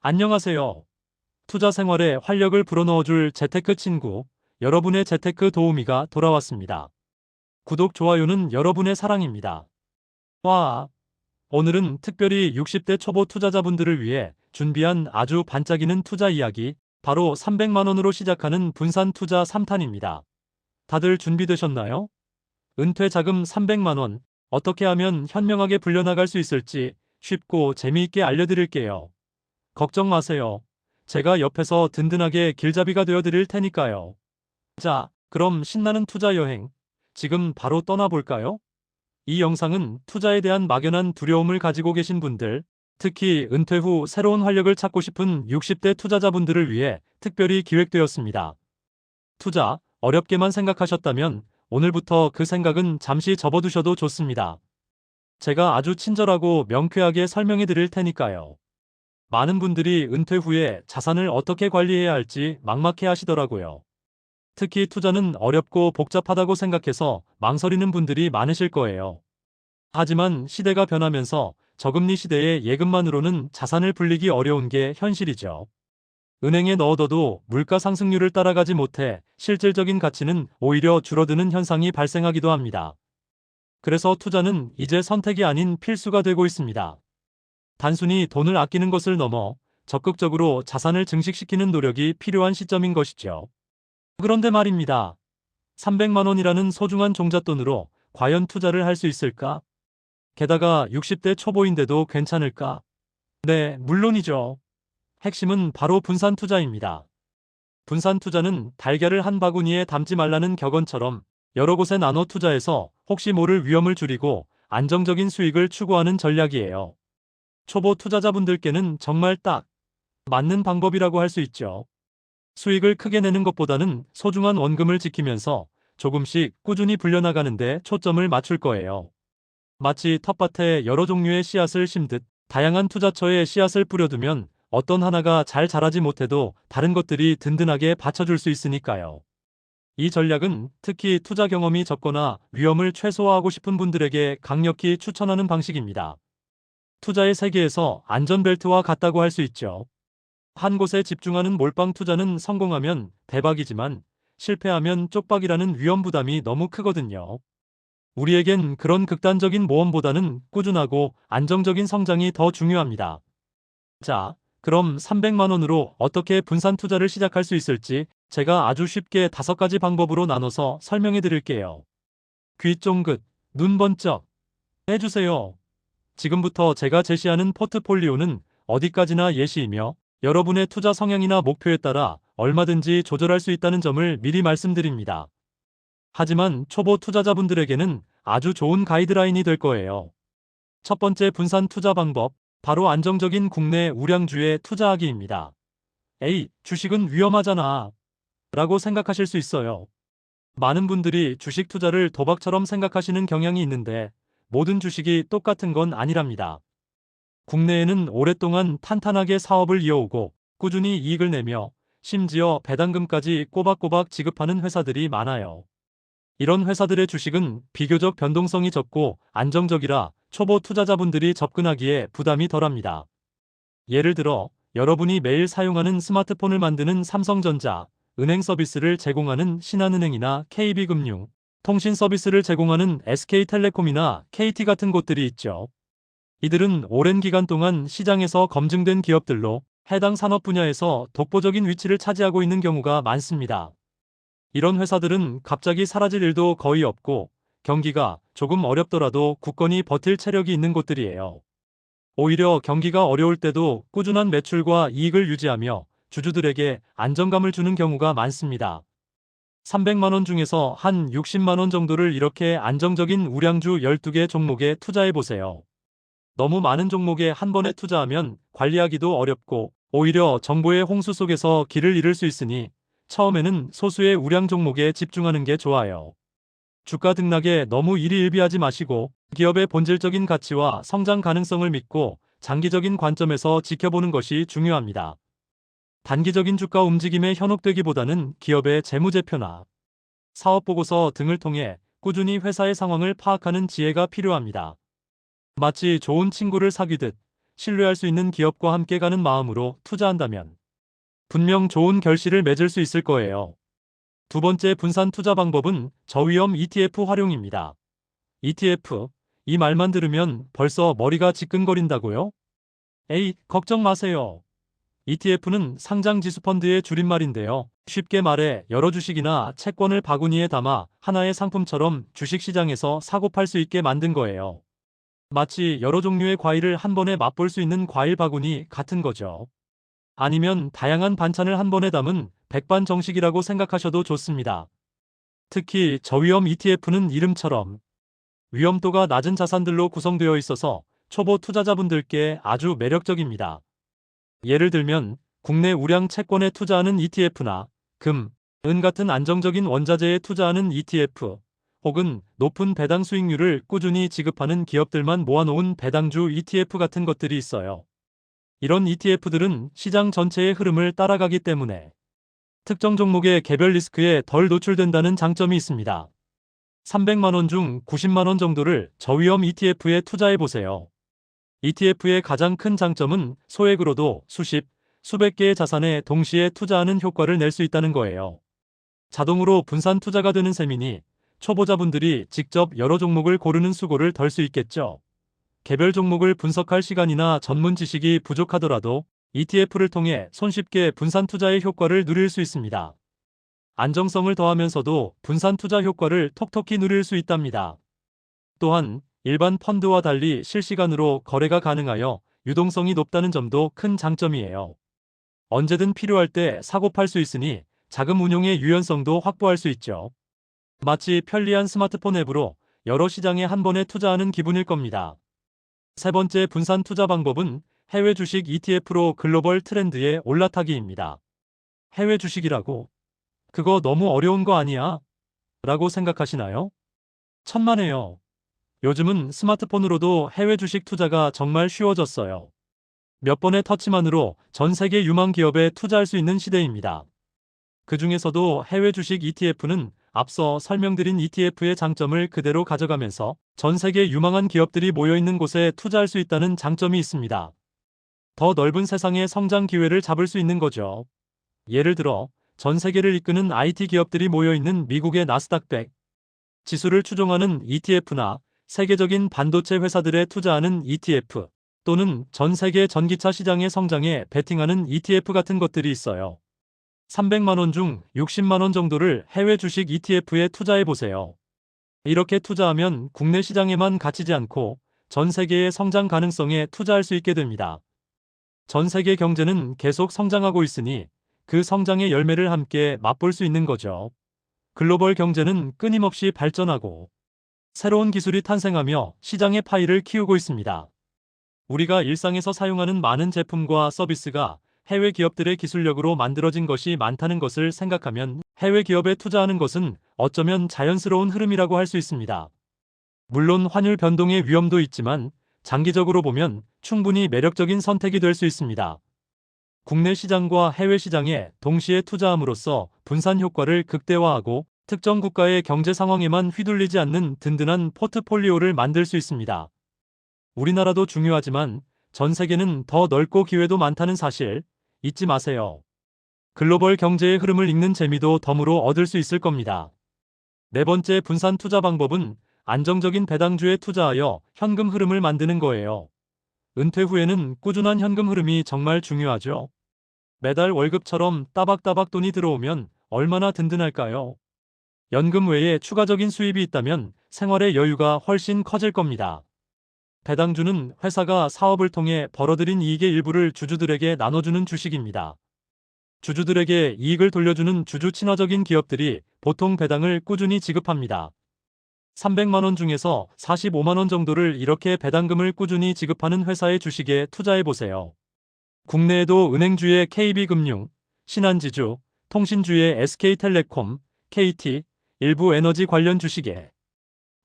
안녕하세요. 투자 생활에 활력을 불어넣어줄 재테크 친구, 여러분의 재테크 도우미가 돌아왔습니다. 구독, 좋아요는 여러분의 사랑입니다. 와, 오늘은 특별히 60대 초보 투자자분들을 위해 준비한 아주 반짝이는 투자 이야기, 바로 300만 원으로 시작하는 분산 투자 3탄입니다. 다들 준비되셨나요? 은퇴 자금 300만 원, 어떻게 하면 현명하게 불려나갈 수 있을지 쉽고 재미있게 알려드릴게요. 걱정 마세요. 제가 옆에서 든든하게 길잡이가 되어 드릴 테니까요. 자, 그럼 신나는 투자 여행, 지금 바로 떠나볼까요? 이 영상은 투자에 대한 막연한 두려움을 가지고 계신 분들, 특히 은퇴 후 새로운 활력을 찾고 싶은 60대 투자자분들을 위해 특별히 기획되었습니다. 투자, 어렵게만 생각하셨다면 오늘부터 그 생각은 잠시 접어두셔도 좋습니다. 제가 아주 친절하고 명쾌하게 설명해 드릴 테니까요. 많은 분들이 은퇴 후에 자산을 어떻게 관리해야 할지 막막해 하시더라고요. 특히 투자는 어렵고 복잡하다고 생각해서 망설이는 분들이 많으실 거예요. 하지만 시대가 변하면서 저금리 시대의 예금만으로는 자산을 불리기 어려운 게 현실이죠. 은행에 넣어둬도 물가 상승률을 따라가지 못해 실질적인 가치는 오히려 줄어드는 현상이 발생하기도 합니다. 그래서 투자는 이제 선택이 아닌 필수가 되고 있습니다. 단순히 돈을 아끼는 것을 넘어 적극적으로 자산을 증식시키는 노력이 필요한 시점인 것이죠. 그런데 말입니다. 300만 원이라는 소중한 종잣돈으로 과연 투자를 할 수 있을까? 게다가 60대 초보인데도 괜찮을까? 네, 물론이죠. 핵심은 바로 분산 투자입니다. 분산 투자는 달걀을 한 바구니에 담지 말라는 격언처럼 여러 곳에 나눠 투자해서 혹시 모를 위험을 줄이고 안정적인 수익을 추구하는 전략이에요. 초보 투자자분들께는 정말 딱 맞는 방법이라고 할 수 있죠. 수익을 크게 내는 것보다는 소중한 원금을 지키면서 조금씩 꾸준히 불려나가는데 초점을 맞출 거예요. 마치 텃밭에 여러 종류의 씨앗을 심듯 다양한 투자처에 씨앗을 뿌려두면 어떤 하나가 잘 자라지 못해도 다른 것들이 든든하게 받쳐줄 수 있으니까요. 이 전략은 특히 투자 경험이 적거나 위험을 최소화하고 싶은 분들에게 강력히 추천하는 방식입니다. 투자의 세계에서 안전벨트와 같다고 할 수 있죠. 한 곳에 집중하는 몰빵 투자는 성공하면 대박이지만 실패하면 쪽박이라는 위험 부담이 너무 크거든요. 우리에겐 그런 극단적인 모험보다는 꾸준하고 안정적인 성장이 더 중요합니다. 자, 그럼 300만 원으로 어떻게 분산 투자를 시작할 수 있을지 제가 아주 쉽게 5가지 방법으로 나눠서 설명해 드릴게요. 귀 쫑긋, 눈 번쩍 해주세요. 지금부터 제가 제시하는 포트폴리오는 어디까지나 예시이며 여러분의 투자 성향이나 목표에 따라 얼마든지 조절할 수 있다는 점을 미리 말씀드립니다. 하지만 초보 투자자분들에게는 아주 좋은 가이드라인이 될 거예요. 첫 번째 분산 투자 방법, 바로 안정적인 국내 우량주에 투자하기입니다. 에이, 주식은 위험하잖아 라고 생각하실 수 있어요. 많은 분들이 주식 투자를 도박처럼 생각하시는 경향이 있는데 모든 주식이 똑같은 건 아니랍니다. 국내에는 오랫동안 탄탄하게 사업을 이어오고 꾸준히 이익을 내며 심지어 배당금까지 꼬박꼬박 지급하는 회사들이 많아요. 이런 회사들의 주식은 비교적 변동성이 적고 안정적이라 초보 투자자분들이 접근하기에 부담이 덜합니다. 예를 들어 여러분이 매일 사용하는 스마트폰을 만드는 삼성전자, 은행 서비스를 제공하는 신한은행이나 KB금융, 통신 서비스를 제공하는 SK텔레콤이나 KT 같은 곳들이 있죠. 이들은 오랜 기간 동안 시장에서 검증된 기업들로 해당 산업 분야에서 독보적인 위치를 차지하고 있는 경우가 많습니다. 이런 회사들은 갑자기 사라질 일도 거의 없고 경기가 조금 어렵더라도 굳건히 버틸 체력이 있는 곳들이에요. 오히려 경기가 어려울 때도 꾸준한 매출과 이익을 유지하며 주주들에게 안정감을 주는 경우가 많습니다. 300만 원 중에서 한 60만 원 정도를 이렇게 안정적인 우량주 12개 종목에 투자해 보세요. 너무 많은 종목에 한 번에 투자하면 관리하기도 어렵고 오히려 정보의 홍수 속에서 길을 잃을 수 있으니 처음에는 소수의 우량 종목에 집중하는 게 좋아요. 주가 등락에 너무 일희일비하지 마시고 기업의 본질적인 가치와 성장 가능성을 믿고 장기적인 관점에서 지켜보는 것이 중요합니다. 단기적인 주가 움직임에 현혹되기보다는 기업의 재무제표나 사업보고서 등을 통해 꾸준히 회사의 상황을 파악하는 지혜가 필요합니다. 마치 좋은 친구를 사귀듯 신뢰할 수 있는 기업과 함께 가는 마음으로 투자한다면 분명 좋은 결실을 맺을 수 있을 거예요. 두 번째 분산 투자 방법은 저위험 ETF 활용입니다. ETF, 이 말만 들으면 벌써 머리가 지끈거린다고요? 에이, 걱정 마세요. ETF는 상장 지수 펀드의 줄임말인데요. 쉽게 말해 여러 주식이나 채권을 바구니에 담아 하나의 상품처럼 주식시장에서 사고 팔 수 있게 만든 거예요. 마치 여러 종류의 과일을 한 번에 맛볼 수 있는 과일 바구니 같은 거죠. 아니면 다양한 반찬을 한 번에 담은 백반정식이라고 생각하셔도 좋습니다. 특히 저위험 ETF는 이름처럼 위험도가 낮은 자산들로 구성되어 있어서 초보 투자자분들께 아주 매력적입니다. 예를 들면 국내 우량 채권에 투자하는 ETF나 금, 은 같은 안정적인 원자재에 투자하는 ETF, 혹은 높은 배당 수익률을 꾸준히 지급하는 기업들만 모아놓은 배당주 ETF 같은 것들이 있어요. 이런 ETF들은 시장 전체의 흐름을 따라가기 때문에 특정 종목의 개별 리스크에 덜 노출된다는 장점이 있습니다. 300만 원 중 90만 원 정도를 저위험 ETF에 투자해보세요. ETF의 가장 큰 장점은 소액으로도 수십, 수백 개의 자산에 동시에 투자하는 효과를 낼 수 있다는 거예요. 자동으로 분산 투자가 되는 셈이니 초보자분들이 직접 여러 종목을 고르는 수고를 덜 수 있겠죠. 개별 종목을 분석할 시간이나 전문 지식이 부족하더라도 ETF를 통해 손쉽게 분산 투자의 효과를 누릴 수 있습니다. 안정성을 더하면서도 분산 투자 효과를 톡톡히 누릴 수 있답니다. 또한 일반 펀드와 달리 실시간으로 거래가 가능하여 유동성이 높다는 점도 큰 장점이에요. 언제든 필요할 때 사고 팔 수 있으니 자금 운용의 유연성도 확보할 수 있죠. 마치 편리한 스마트폰 앱으로 여러 시장에 한 번에 투자하는 기분일 겁니다. 세 번째 분산 투자 방법은 해외 주식 ETF로 글로벌 트렌드에 올라타기입니다. 해외 주식이라고? 그거 너무 어려운 거 아니야? 라고 생각하시나요? 천만에요. 요즘은 스마트폰으로도 해외 주식 투자가 정말 쉬워졌어요. 몇 번의 터치만으로 전 세계 유망 기업에 투자할 수 있는 시대입니다. 그 중에서도 해외 주식 ETF는 앞서 설명드린 ETF의 장점을 그대로 가져가면서 전 세계 유망한 기업들이 모여있는 곳에 투자할 수 있다는 장점이 있습니다. 더 넓은 세상의 성장 기회를 잡을 수 있는 거죠. 예를 들어 전 세계를 이끄는 IT 기업들이 모여있는 미국의 나스닥 100 지수를 추종하는 ETF나 세계적인 반도체 회사들에 투자하는 ETF, 또는 전 세계 전기차 시장의 성장에 베팅하는 ETF 같은 것들이 있어요. 300만 원 중 60만 원 정도를 해외 주식 ETF에 투자해 보세요. 이렇게 투자하면 국내 시장에만 갇히지 않고 전 세계의 성장 가능성에 투자할 수 있게 됩니다. 전 세계 경제는 계속 성장하고 있으니 그 성장의 열매를 함께 맛볼 수 있는 거죠. 글로벌 경제는 끊임없이 발전하고 새로운 기술이 탄생하며 시장의 파이를 키우고 있습니다. 우리가 일상에서 사용하는 많은 제품과 서비스가 해외 기업들의 기술력으로 만들어진 것이 많다는 것을 생각하면 해외 기업에 투자하는 것은 어쩌면 자연스러운 흐름이라고 할 수 있습니다. 물론 환율 변동의 위험도 있지만 장기적으로 보면 충분히 매력적인 선택이 될 수 있습니다. 국내 시장과 해외 시장에 동시에 투자함으로써 분산 효과를 극대화하고 특정 국가의 경제 상황에만 휘둘리지 않는 든든한 포트폴리오를 만들 수 있습니다. 우리나라도 중요하지만 전 세계는 더 넓고 기회도 많다는 사실 잊지 마세요. 글로벌 경제의 흐름을 읽는 재미도 덤으로 얻을 수 있을 겁니다. 네 번째 분산 투자 방법은 안정적인 배당주에 투자하여 현금 흐름을 만드는 거예요. 은퇴 후에는 꾸준한 현금 흐름이 정말 중요하죠. 매달 월급처럼 따박따박 돈이 들어오면 얼마나 든든할까요? 연금 외에 추가적인 수입이 있다면 생활의 여유가 훨씬 커질 겁니다. 배당주는 회사가 사업을 통해 벌어들인 이익의 일부를 주주들에게 나눠주는 주식입니다. 주주들에게 이익을 돌려주는 주주 친화적인 기업들이 보통 배당을 꾸준히 지급합니다. 300만 원 중에서 45만 원 정도를 이렇게 배당금을 꾸준히 지급하는 회사의 주식에 투자해보세요. 국내에도 은행주의 KB금융, 신한지주, 통신주의 SK텔레콤, KT, 일부 에너지 관련 주식에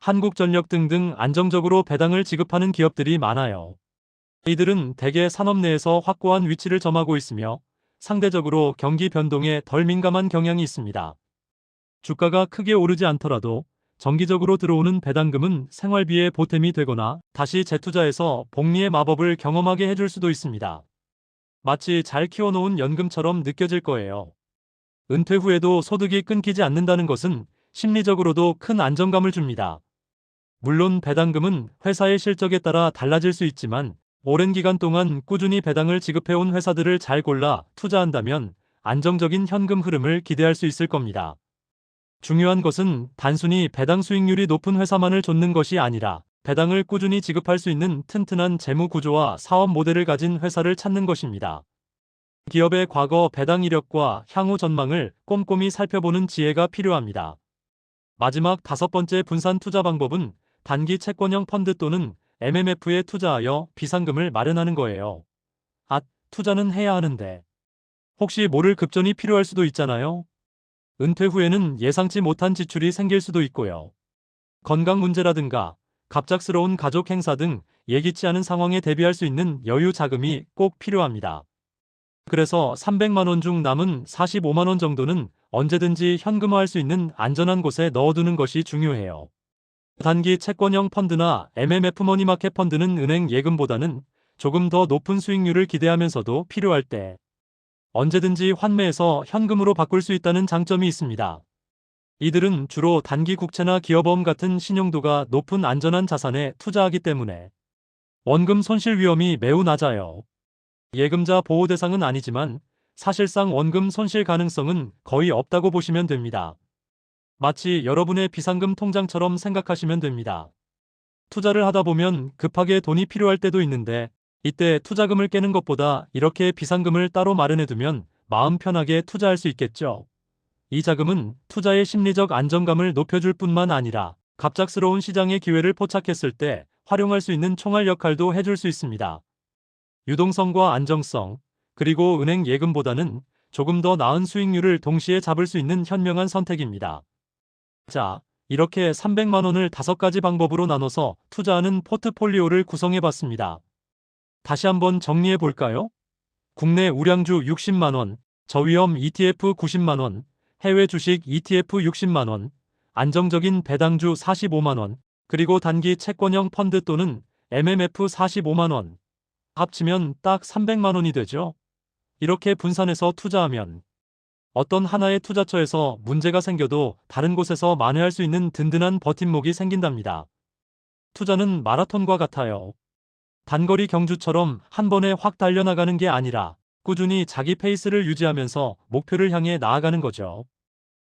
한국전력 등등 안정적으로 배당을 지급하는 기업들이 많아요. 이들은 대개 산업 내에서 확고한 위치를 점하고 있으며 상대적으로 경기 변동에 덜 민감한 경향이 있습니다. 주가가 크게 오르지 않더라도 정기적으로 들어오는 배당금은 생활비의 보탬이 되거나 다시 재투자해서 복리의 마법을 경험하게 해줄 수도 있습니다. 마치 잘 키워놓은 연금처럼 느껴질 거예요. 은퇴 후에도 소득이 끊기지 않는다는 것은 심리적으로도 큰 안정감을 줍니다. 물론 배당금은 회사의 실적에 따라 달라질 수 있지만 오랜 기간 동안 꾸준히 배당을 지급해온 회사들을 잘 골라 투자한다면 안정적인 현금 흐름을 기대할 수 있을 겁니다. 중요한 것은 단순히 배당 수익률이 높은 회사만을 좇는 것이 아니라 배당을 꾸준히 지급할 수 있는 튼튼한 재무 구조와 사업 모델을 가진 회사를 찾는 것입니다. 기업의 과거 배당 이력과 향후 전망을 꼼꼼히 살펴보는 지혜가 필요합니다. 마지막 5번째 분산 투자 방법은 단기 채권형 펀드 또는 MMF에 투자하여 비상금을 마련하는 거예요. 투자는 해야 하는데 혹시 모를 급전이 필요할 수도 있잖아요. 은퇴 후에는 예상치 못한 지출이 생길 수도 있고요. 건강 문제라든가 갑작스러운 가족 행사 등 예기치 않은 상황에 대비할 수 있는 여유 자금이 꼭 필요합니다. 그래서 300만 원 중 남은 45만 원 정도는 언제든지 현금화할 수 있는 안전한 곳에 넣어두는 것이 중요해요. 단기 채권형 펀드나 MMF 머니마켓 펀드는 은행 예금보다는 조금 더 높은 수익률을 기대하면서도 필요할 때 언제든지 환매해서 현금으로 바꿀 수 있다는 장점이 있습니다. 이들은 주로 단기 국채나 기업보험 같은 신용도가 높은 안전한 자산에 투자하기 때문에 원금 손실 위험이 매우 낮아요. 예금자 보호 대상은 아니지만 사실상 원금 손실 가능성은 거의 없다고 보시면 됩니다. 마치 여러분의 비상금 통장처럼 생각하시면 됩니다. 투자를 하다 보면 급하게 돈이 필요할 때도 있는데 이때 투자금을 깨는 것보다 이렇게 비상금을 따로 마련해두면 마음 편하게 투자할 수 있겠죠. 이 자금은 투자의 심리적 안정감을 높여줄 뿐만 아니라 갑작스러운 시장의 기회를 포착했을 때 활용할 수 있는 총알 역할도 해줄 수 있습니다. 유동성과 안정성, 그리고 은행 예금보다는 조금 더 나은 수익률을 동시에 잡을 수 있는 현명한 선택입니다. 자, 이렇게 300만 원을 5가지 방법으로 나눠서 투자하는 포트폴리오를 구성해봤습니다. 다시 한번 정리해 볼까요? 국내 우량주 60만 원, 저위험 ETF 90만 원, 해외 주식 ETF 60만 원, 안정적인 배당주 45만 원, 그리고 단기 채권형 펀드 또는 MMF 45만 원. 합치면 딱 300만 원이 되죠. 이렇게 분산해서 투자하면 어떤 하나의 투자처에서 문제가 생겨도 다른 곳에서 만회할 수 있는 든든한 버팀목이 생긴답니다. 투자는 마라톤과 같아요. 단거리 경주처럼 한 번에 확 달려나가는 게 아니라 꾸준히 자기 페이스를 유지하면서 목표를 향해 나아가는 거죠.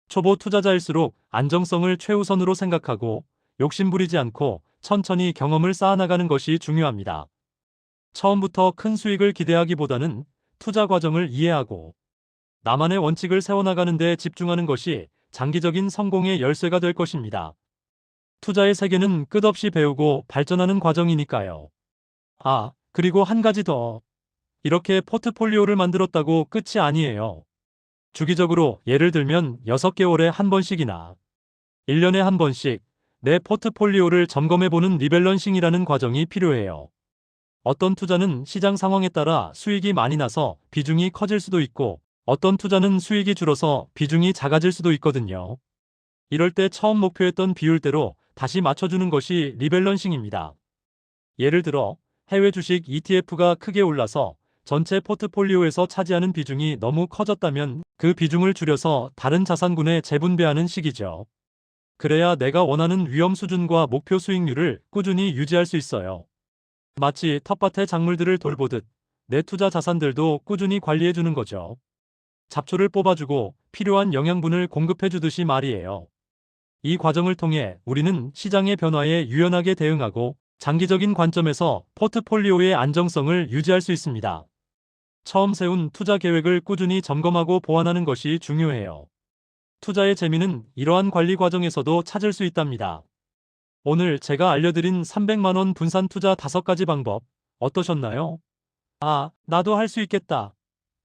초보 투자자일수록 안정성을 최우선으로 생각하고 욕심부리지 않고 천천히 경험을 쌓아나가는 것이 중요합니다. 처음부터 큰 수익을 기대하기보다는 투자 과정을 이해하고 나만의 원칙을 세워나가는 데 집중하는 것이 장기적인 성공의 열쇠가 될 것입니다. 투자의 세계는 끝없이 배우고 발전하는 과정이니까요. 그리고 한 가지 더. 이렇게 포트폴리오를 만들었다고 끝이 아니에요. 주기적으로 예를 들면 6개월에 한 번씩이나 1년에 한 번씩 내 포트폴리오를 점검해보는 리밸런싱이라는 과정이 필요해요. 어떤 투자는 시장 상황에 따라 수익이 많이 나서 비중이 커질 수도 있고 어떤 투자는 수익이 줄어서 비중이 작아질 수도 있거든요. 이럴 때 처음 목표했던 비율대로 다시 맞춰주는 것이 리밸런싱입니다. 예를 들어 해외 주식 ETF가 크게 올라서 전체 포트폴리오에서 차지하는 비중이 너무 커졌다면 그 비중을 줄여서 다른 자산군에 재분배하는 식이죠. 그래야 내가 원하는 위험 수준과 목표 수익률을 꾸준히 유지할 수 있어요. 마치 텃밭의 작물들을 돌보듯 내 투자 자산들도 꾸준히 관리해주는 거죠. 잡초를 뽑아주고 필요한 영양분을 공급해주듯이 말이에요. 이 과정을 통해 우리는 시장의 변화에 유연하게 대응하고 장기적인 관점에서 포트폴리오의 안정성을 유지할 수 있습니다. 처음 세운 투자 계획을 꾸준히 점검하고 보완하는 것이 중요해요. 투자의 재미는 이러한 관리 과정에서도 찾을 수 있답니다. 오늘 제가 알려드린 300만 원 분산 투자 5가지 방법 어떠셨나요? 나도 할 수 있겠다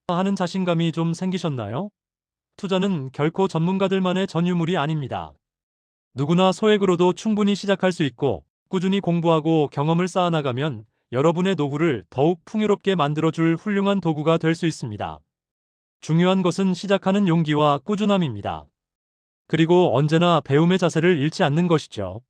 하는 자신감이 좀 생기셨나요? 투자는 결코 전문가들만의 전유물이 아닙니다. 누구나 소액으로도 충분히 시작할 수 있고 꾸준히 공부하고 경험을 쌓아나가면 여러분의 노후를 더욱 풍요롭게 만들어줄 훌륭한 도구가 될 수 있습니다. 중요한 것은 시작하는 용기와 꾸준함입니다. 그리고 언제나 배움의 자세를 잃지 않는 것이죠.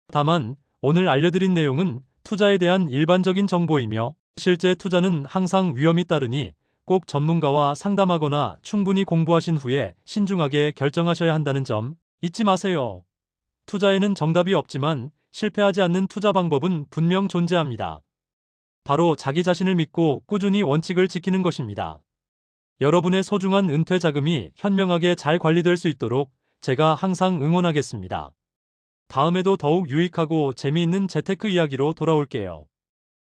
다만, 오늘 알려드린 내용은 투자에 대한 일반적인 정보이며 실제 투자는 항상 위험이 따르니 꼭 전문가와 상담하거나 충분히 공부하신 후에 신중하게 결정하셔야 한다는 점 잊지 마세요. 투자에는 정답이 없지만 실패하지 않는 투자 방법은 분명 존재합니다. 바로 자기 자신을 믿고 꾸준히 원칙을 지키는 것입니다. 여러분의 소중한 은퇴 자금이 현명하게 잘 관리될 수 있도록 제가 항상 응원하겠습니다. 다음에도 더욱 유익하고 재미있는 재테크 이야기로 돌아올게요.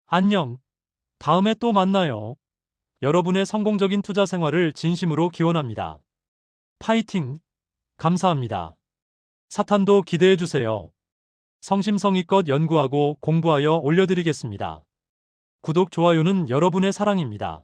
안녕. 다음에 또 만나요. 여러분의 성공적인 투자 생활을 진심으로 기원합니다. 파이팅! 감사합니다. 사탄도 기대해주세요. 성심성의껏 연구하고 공부하여 올려드리겠습니다. 구독, 좋아요는 여러분의 사랑입니다.